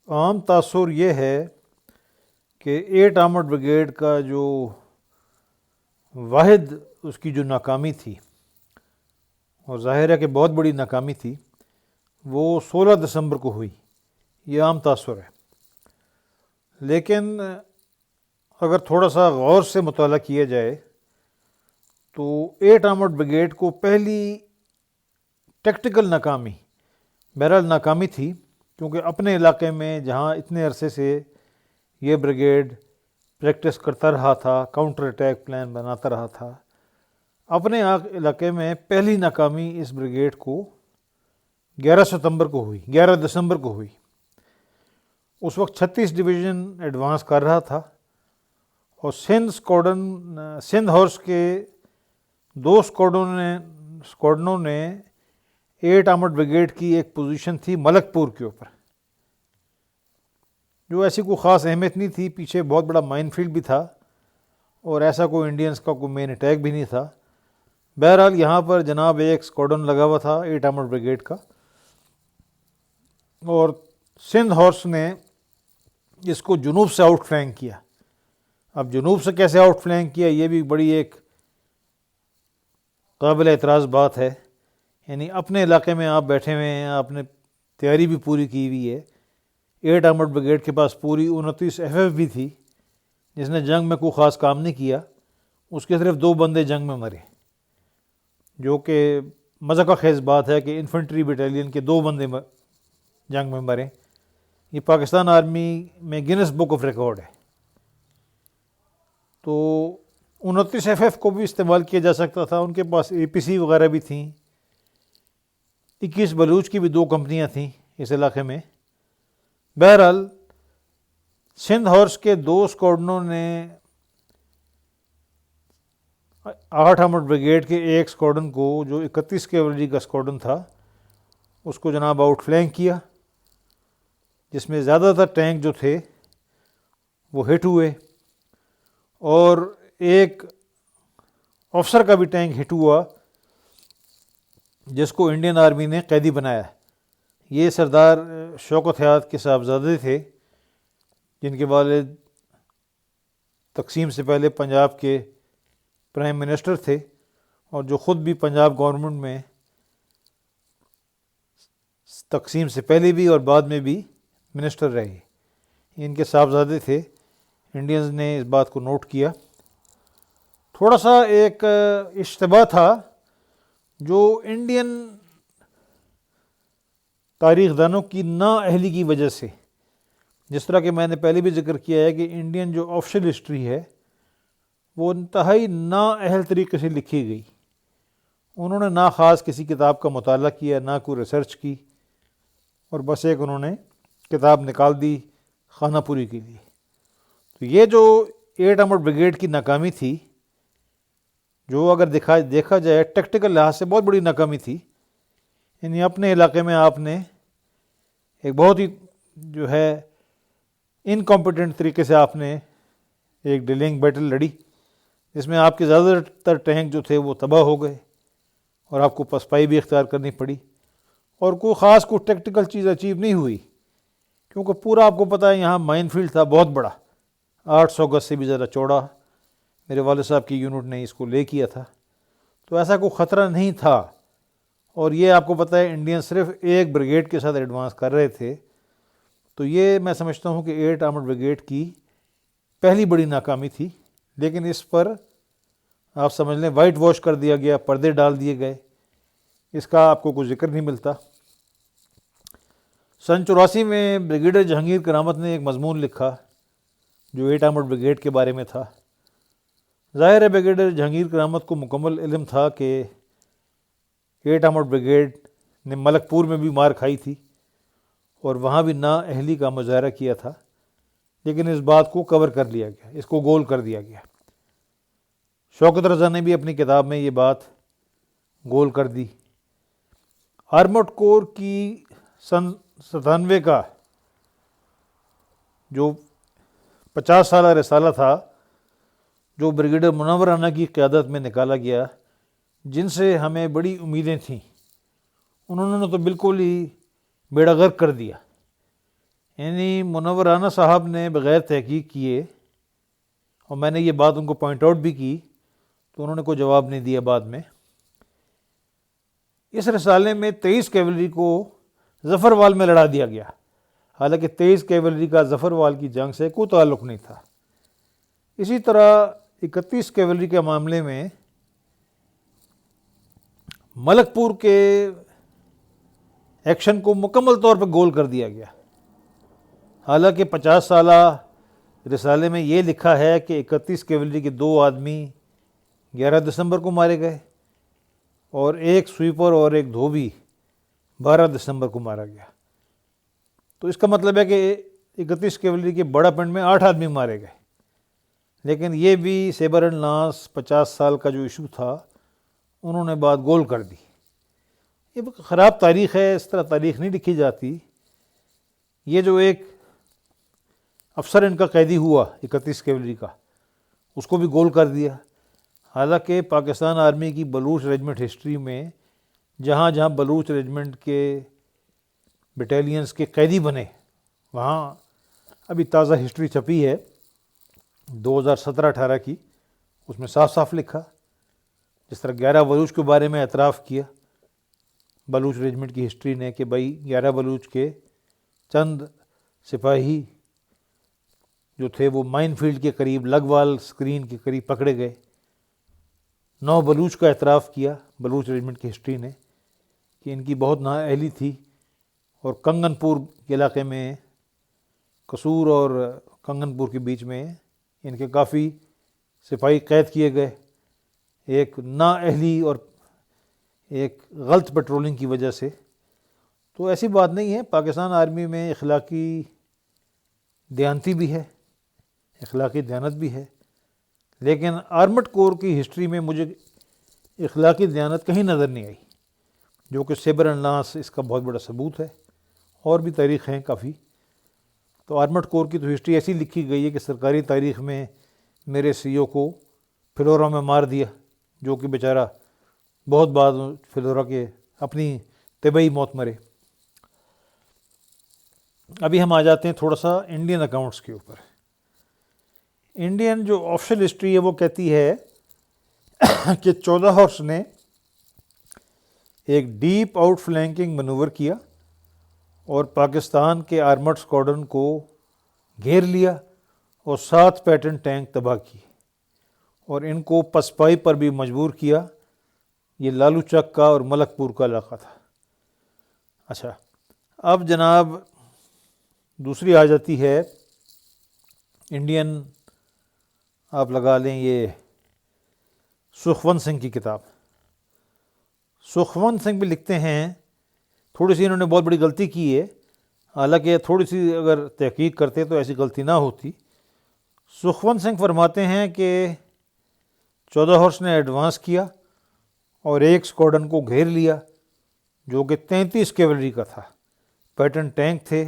عام تاثر یہ ہے کہ 8 آرمڈ بریگیڈ کا جو واحد اس کی جو ناکامی تھی، اور ظاہر ہے کہ بہت بڑی ناکامی تھی، وہ 16 دسمبر کو ہوئی. یہ عام تاثر ہے. لیکن اگر تھوڑا سا غور سے مطالعہ کیا جائے تو 8 آرمڈ بریگیڈ کو پہلی ٹیکٹیکل ناکامی، بہرحال ناکامی تھی، کیونکہ اپنے علاقے میں جہاں اتنے عرصے سے یہ بریگیڈ پریکٹس کرتا رہا تھا، کاؤنٹر اٹیک پلان بناتا رہا تھا، اپنے علاقے میں پہلی ناکامی اس بریگیڈ کو 11 دسمبر کو ہوئی. اس وقت 36 ڈویژن ایڈوانس کر رہا تھا، اور سندھ ہارس کے 2 اسکواڈنوں نے 8 آرمڈ بریگیڈ کی ایک پوزیشن تھی ملک پور کے اوپر، جو ایسی کوئی خاص اہمیت نہیں تھی. پیچھے بہت بڑا مائن فیلڈ بھی تھا، اور ایسا کوئی انڈینز کا کوئی مین اٹیک بھی نہیں تھا. بہرحال یہاں پر جناب ایک اسکواڈن لگا ہوا تھا 8 آرمڈ بریگیڈ کا، اور سندھ ہارس نے اس کو جنوب سے آؤٹ فلینک کیا. اب جنوب سے کیسے آؤٹ فلینک کیا، یہ بھی بڑی ایک قابل اعتراض بات ہے. یعنی اپنے علاقے میں آپ بیٹھے ہوئے ہیں، آپ نے تیاری بھی پوری کی ہوئی ہے. 8 آرمڈ بریگیڈ کے پاس پوری 29 FF بھی تھی، جس نے جنگ میں کوئی خاص کام نہیں کیا. اس کے صرف 2 بندے جنگ میں مرے، جو کہ مذاق خیز بات ہے کہ انفنٹری بٹالین کے 2 بندے جنگ میں مرے. یہ پاکستان آرمی میں گینس بک آف ریکارڈ ہے. تو 29 FF کو بھی استعمال کیا جا سکتا تھا. ان کے پاس APC وغیرہ بھی تھیں. 21 بلوچ کی بھی 2 کمپنیاں تھیں اس علاقے میں. بہرحال سندھ ہارس کے 2 اسکواڈنوں نے 8 آرمڈ بریگیڈ کے ایک اسکواڈن کو، جو 31 کیولری کا اسکواڈن تھا، اس کو جناب آؤٹ فلینک کیا، جس میں زیادہ تر ٹینک جو تھے وہ ہٹ ہوئے، اور ایک افسر کا بھی ٹینک ہٹ ہوا جس کو انڈین آرمی نے قیدی بنایا. یہ سردار شوکت حیات کے صاحبزادے تھے، جن کے والد تقسیم سے پہلے پنجاب کے پرائم منسٹر تھے، اور جو خود بھی پنجاب گورنمنٹ میں تقسیم سے پہلے بھی اور بعد میں بھی منسٹر رہے. ان کے صاحبزادے تھے. انڈینز نے اس بات کو نوٹ کیا. تھوڑا سا ایک اشتباہ تھا جو انڈین تاریخ دانوں کی نااہلی کی وجہ سے، جس طرح کہ میں نے پہلے بھی ذکر کیا ہے کہ انڈین جو آفیشیل ہسٹری ہے وہ انتہائی نااہل طریقے سے لکھی گئی. انہوں نے نہ خاص کسی کتاب کا مطالعہ کیا، نہ کوئی ریسرچ کی، اور بس ایک انہوں نے کتاب نکال دی خانہ پوری کے لیے. تو یہ جو 8 آرمڈ بریگیڈ کی ناکامی تھی، جو اگر دیکھا جائے ٹیکٹیکل لحاظ سے بہت بڑی ناکامی تھی. یعنی اپنے علاقے میں آپ نے ایک بہت ہی جو ہے انکمپیٹنٹ طریقے سے آپ نے ایک ڈیلنگ بیٹل لڑی، جس میں آپ کے زیادہ تر ٹینک جو تھے وہ تباہ ہو گئے، اور آپ کو پسپائی بھی اختیار کرنی پڑی، اور کوئی خاص کوئی ٹیکٹیکل چیز اچیو نہیں ہوئی، کیونکہ پورا آپ کو پتہ ہے یہاں مائن فیلڈ تھا بہت بڑا، 800 گز سے بھی زیادہ چوڑا. میرے والد صاحب کی یونٹ نے اس کو لے کیا تھا، تو ایسا کوئی خطرہ نہیں تھا. اور یہ آپ کو پتہ ہے انڈین صرف ایک بریگیڈ کے ساتھ ایڈوانس کر رہے تھے. تو یہ میں سمجھتا ہوں کہ 8 آرمڈ بریگیڈ کی پہلی بڑی ناکامی تھی. لیکن اس پر آپ سمجھ لیں وائٹ واش کر دیا گیا، پردے ڈال دیے گئے، اس کا آپ کو کوئی ذکر نہیں ملتا. سن 84 میں بریگیڈیئر جہانگیر کرامت نے ایک مضمون لکھا جو 8 آرمڈ بریگیڈ کے بارے میں تھا. ظاہر ہے بریگیڈیئر جہانگیر کرامت کو مکمل علم تھا کہ 8 آرمڈ بریگیڈ نے ملک پور میں بھی مار کھائی تھی، اور وہاں بھی نااہلی کا مظاہرہ کیا تھا. لیکن اس بات کو کور کر لیا گیا، اس کو گول کر دیا گیا. شوکت رضا نے بھی اپنی کتاب میں یہ بات گول کر دی. آرمڈ کور کی سن 97 کا جو 50 سالہ رسالہ تھا، جو بریگیڈیئر منور رانا کی قیادت میں نکالا گیا، جن سے ہمیں بڑی امیدیں تھیں، انہوں نے تو بالکل ہی بیڑا غرق کر دیا. یعنی منور رانا صاحب نے بغیر تحقیق کیے، اور میں نے یہ بات ان کو پوائنٹ آؤٹ بھی کی تو انہوں نے کوئی جواب نہیں دیا بعد میں، اس رسالے میں 23 کیولری کو ظفروال میں لڑا دیا گیا، حالانکہ 23 کیولری کا ظفروال کی جنگ سے کوئی تعلق نہیں تھا۔ اسی طرح 31 کیولری کے معاملے میں ملک پور کے ایکشن کو مکمل طور پر گول کر دیا گیا، حالانکہ 50 سالہ رسالے میں یہ لکھا ہے کہ 31 کیولری کے 2 آدمی 11 دسمبر کو مارے گئے، اور ایک سویپر اور ایک دھوبی 12 دسمبر کو مارا گیا۔ تو اس کا مطلب ہے کہ 31 کیولری کے بڑا پنڈ میں 8 آدمی مارے گئے، لیکن یہ بھی سیبر اینڈ لانس 50 سال کا جو ایشو تھا انہوں نے بات گول کر دی۔ یہ خراب تاریخ ہے، اس طرح تاریخ نہیں لکھی جاتی۔ یہ جو ایک افسر ان کا قیدی ہوا 31 کیولری کا، اس کو بھی گول کر دیا، حالانکہ پاکستان آرمی کی بلوچ ریجمنٹ ہسٹری میں جہاں جہاں بلوچ ریجمنٹ کے بٹالینز کے قیدی بنے، وہاں ابھی تازہ ہسٹری چھپی ہے 2017-18 کی، اس میں صاف صاف لکھا، جس طرح 11 بلوچ کے بارے میں اعتراف کیا بلوچ ریجمنٹ کی ہسٹری نے کہ بھائی 11 بلوچ کے چند سپاہی جو تھے وہ مائن فیلڈ کے قریب لگوال اسکرین کے قریب پکڑے گئے۔ 9 بلوچ کا اعتراف کیا بلوچ ریجمنٹ کی ہسٹری نے کہ ان کی بہت نااہلی تھی، اور کنگن پور کے علاقے میں، قصور اور کنگن پور کے بیچ میں ان کے کافی سپاہی قید کیے گئے، ایک نااہلی اور ایک غلط پیٹرولنگ کی وجہ سے۔ تو ایسی بات نہیں ہے، پاکستان آرمی میں اخلاقی دیانتی بھی ہے، اخلاقی دیانت بھی ہے، لیکن آرمڈ کور کی ہسٹری میں مجھے اخلاقی دیانت کہیں نظر نہیں آئی، جو کہ سیبر اینڈ لانس اس کا بہت بڑا ثبوت ہے، اور بھی تاریخ ہیں کافی۔ تو آرمڈ کور کی تو ہسٹری ایسی لکھی گئی ہے کہ سرکاری تاریخ میں میرے سی او کو فلورا میں مار دیا، جو کہ بیچارہ بہت بعد فلورا کے اپنی طبعی موت مرے۔ ابھی ہم آ جاتے ہیں تھوڑا سا انڈین اکاؤنٹس کے اوپر۔ انڈین جو آفیشل ہسٹری ہے وہ کہتی ہے کہ 14 ہارس نے ایک ڈیپ آؤٹ فلینکنگ منور کیا اور پاکستان کے آرمڈ اسکواڈرن کو گھیر لیا اور 7 پیٹن ٹینک تباہ کیے، اور ان کو پسپائی پر بھی مجبور کیا۔ یہ لالو چک کا اور ملک پور کا علاقہ تھا۔ اچھا، اب جناب دوسری آ جاتی ہے انڈین، آپ لگا لیں یہ سخونت سنگھ کی کتاب۔ سخونت سنگھ بھی لکھتے ہیں، تھوڑی سی انہوں نے بہت بڑی غلطی کی ہے، حالانکہ تھوڑی سی اگر تحقیق کرتے تو ایسی غلطی نہ ہوتی۔ سخونت سنگھ فرماتے ہیں کہ 14 ہارس نے ایڈوانس کیا اور ایک اسکواڈرن کو گھیر لیا جو کہ 33 کیولری کا تھا، پیٹن ٹینک تھے۔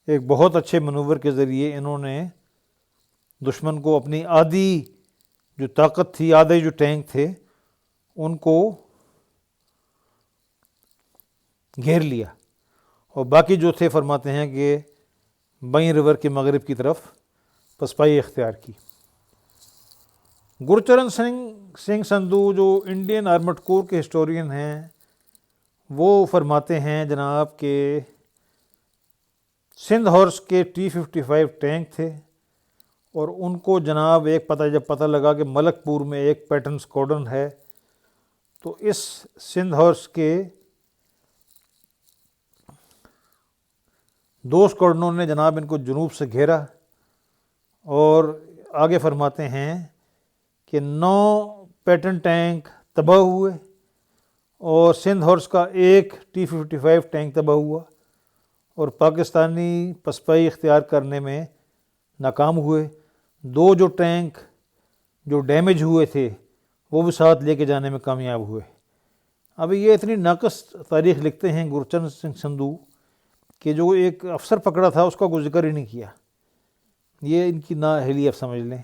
ایک بہت اچھے منور کے ذریعے انہوں نے دشمن کو اپنی آدھی جو طاقت تھی، آدھے جو ٹینک تھے، ان کو گھیر لیا، اور باقی جو تھے فرماتے ہیں کہ بیں ریور کے مغرب کی طرف پسپائی اختیار کی۔ گرچرن سنگھ سندھو جو انڈین آرمڈ کور کے ہسٹورین ہیں، وہ فرماتے ہیں جناب کہ سندھ ہارس کے T-55 ٹینک تھے، اور ان کو جناب ایک جب پتہ لگا کہ ملک پور میں ایک پیٹن اسکواڈرن ہے، تو اس سندھ ہارس کے 2 اسکواڈرنوں نے جناب ان کو جنوب سے گھیرا، اور آگے فرماتے ہیں کہ 9 پیٹن ٹینک تباہ ہوئے، اور سندھ ہارس کا ایک T-55 ٹینک تباہ ہوا، اور پاکستانی پسپائی اختیار کرنے میں ناکام ہوئے۔ 2 جو ٹینک جو ڈیمیج ہوئے تھے وہ بھی ساتھ لے کے جانے میں کامیاب ہوئے۔ اب یہ اتنی ناقص تاریخ لکھتے ہیں گرچرن سنگھ سندھو کہ جو ایک افسر پکڑا تھا اس کا کوئی ذکر ہی نہیں کیا۔ یہ ان کی نااہلی آپ سمجھ لیں۔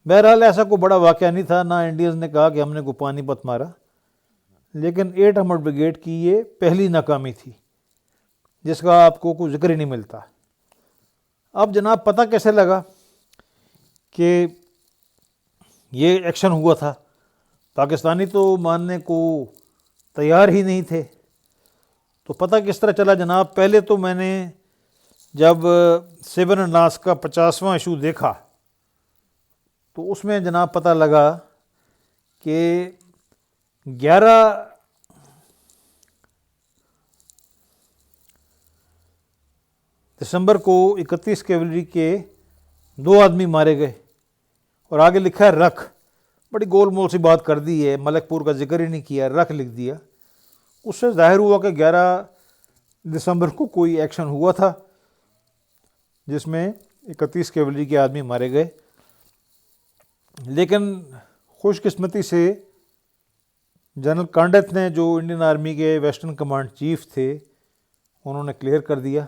بہرحال ایسا کوئی بڑا واقعہ نہیں تھا، نہ انڈینز نے کہا کہ ہم نے کوئی پانی پت مارا، لیکن 8 آرمڈ بریگیڈ کی یہ پہلی ناکامی تھی جس کا آپ کو کوئی ذکر ہی نہیں ملتا۔ اب جناب پتہ کیسے لگا کہ یہ ایکشن ہوا تھا؟ پاکستانی تو ماننے کو تیار ہی نہیں تھے. تو پتہ کس طرح چلا جناب؟ پہلے تو میں نے جب 7 اناس کا 50واں ایشو دیکھا تو اس میں جناب پتہ لگا کہ 11 دسمبر کو 31 کیولری کے 2 آدمی مارے گئے، اور آگے لکھا ہے رکھ. بڑی گول مول سی بات کر دی ہے، ملک پور کا ذکر ہی نہیں کیا، رکھ لکھ دیا. اس سے ظاہر ہوا کہ 11 دسمبر کو کوئی ایکشن ہوا تھا جس میں 31 کیولری کے آدمی مارے گئے. لیکن خوش قسمتی سے جنرل کانڈت نے، جو انڈین آرمی کے ویسٹرن کمانڈ چیف تھے، انہوں نے کلیئر کر دیا.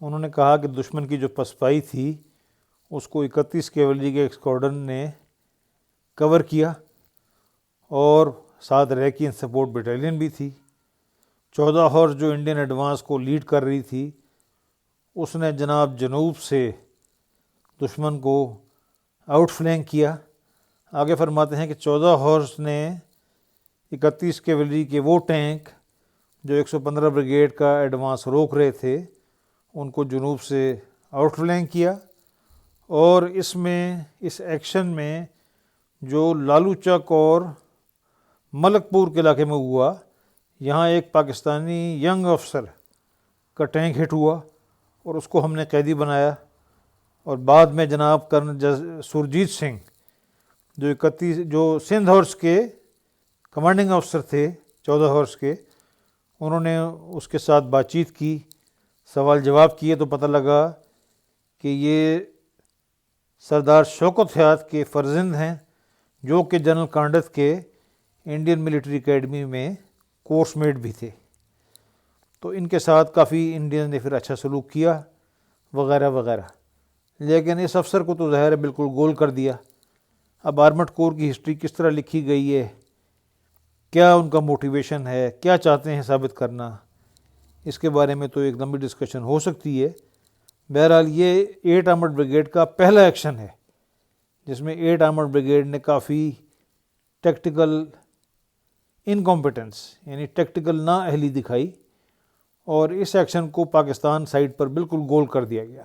انہوں نے کہا کہ دشمن کی جو پسپائی تھی اس کو 31 کیولری کے اسکواڈرن نے کور کیا، اور ساتھ ریکی سپورٹ بٹالین بھی تھی. 14 ہارس جو انڈین ایڈوانس کو لیڈ کر رہی تھی، اس نے جناب جنوب سے دشمن کو آؤٹ فلینک کیا. آگے فرماتے ہیں کہ 14 ہارس نے 31 کیولری کے وہ ٹینک جو 115 بریگیڈ کا ایڈوانس روک رہے تھے ان کو جنوب سے آؤٹ فلینک کیا. اور اس ایکشن میں جو لالو چک اور ملک پور کے علاقے میں ہوا، یہاں ایک پاکستانی ینگ افسر کا ٹینک ہٹ ہوا اور اس کو ہم نے قیدی بنایا. اور بعد میں جناب کرنل سرجیت سنگھ جو سندھ ہارس کے کمانڈنگ افسر تھے 14 ہارس کے، انہوں نے اس کے ساتھ بات چیت کی، سوال جواب کیے، تو پتہ لگا کہ یہ سردار شوکت حیات کے فرزند ہیں، جو کہ جنرل کانڈت کے انڈین ملٹری اکیڈمی میں کورس میٹ بھی تھے. تو ان کے ساتھ کافی انڈین نے پھر اچھا سلوک کیا وغیرہ وغیرہ. لیکن اس افسر کو تو ظاہر ہے بالکل گول کر دیا. اب آرمڈ کور کی ہسٹری کس طرح لکھی گئی ہے، کیا ان کا موٹیویشن ہے، کیا چاہتے ہیں ثابت کرنا، اس کے بارے میں تو ایک لمبی ڈسکشن ہو سکتی ہے. بہرحال یہ 8 آرمڈ بریگیڈ کا پہلا ایکشن ہے جس میں 8 آرمڈ بریگیڈ نے کافی ٹیکٹیکل انکمپیٹنس یعنی ٹیکٹیکل نااہلی دکھائی، اور اس ایکشن کو پاکستان سائڈ پر بالکل گول کر دیا گیا.